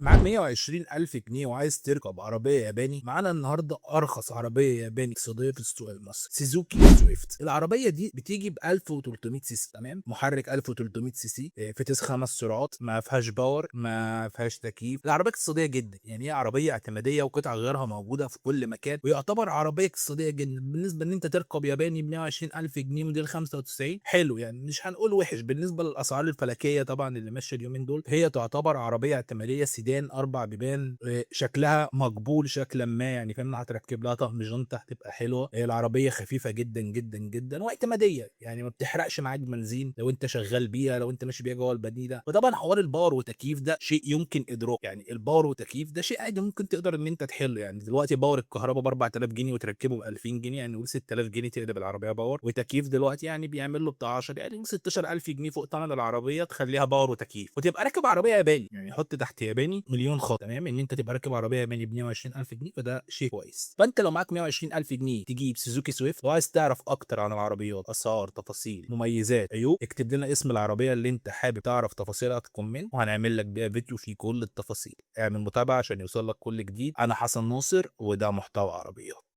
معاك 120,000 جنيه وعايز تركب عربية ياباني، معانا النهاردة أرخص عربية ياباني اقتصادية في السوق المصري، سوزوكي سويفت. العربية دي بتيجي ب 1300 سي سي، تمام، محرك 1300 سي سي، فتيس 5 سرعات، ما فيهاش باور، ما فيهاش تكييف. العربية اقتصادية جدا، يعني هي عربية اعتمادية وقطع غيارها موجودة في كل مكان، ويعتبر عربية اقتصادية جدا بالنسبة ان انت تركب ياباني ب 120,000 جنيه موديل 95. حلو يعني، مش هنقول وحش بالنسبة للأسعار الفلكية طبعا اللي ماشية اليومين دول. هي تعتبر عربية اعتمادية سيدان 4 بيبان، شكلها مقبول شكلا ما، يعني فاهم، هتركب لها طقم جنطة هتبقى حلوة. العربية خفيفة جدا جدا جدا واعتمادية، يعني ما بتحرقش معاك بنزين لو انت شغال بيها، لو انت ماشي بيها جوه البنينة. وطبعا حوار الباور وتكييف ده شيء يمكن ادراكه، يعني الباور وتكييف ده شيء عادي ممكن تقدر ان انت تحله. يعني دلوقتي باور الكهرباء ب 4000 جنيه وتركبه ب 2000 جنيه، يعني نقول 6000 جنيه تقلب العربيه باور. وتكييف دلوقتي يعني بيعمل له بتاع 10، يعني 16000 جنيه فوق ثمن العربيه تخليها باور وتكييف وتبقى راكب عربيه ياباني. يعني حط تحت ياباني مليون خط، تمام، ان انت تبقى راكب عربيه ياباني ب 120000 جنيه، فده شيء كويس. فانت لو معاك 120000 جنيه تجيب سوزوكي سويفت. وعايز تعرف اكتر عن العربيات، اسعار، تفاصيل، مميزات، عيوب، اكتب لنا اسم العربيه اللي انت حابب تعرف تفاصيلها في كومنت، وهنعمل لك بيها فيديو فيه كل التفاصيل. اعمل متابعه عشان يوصل لك كل جديد. انا حسن ناصر، وده محتوى عربيات.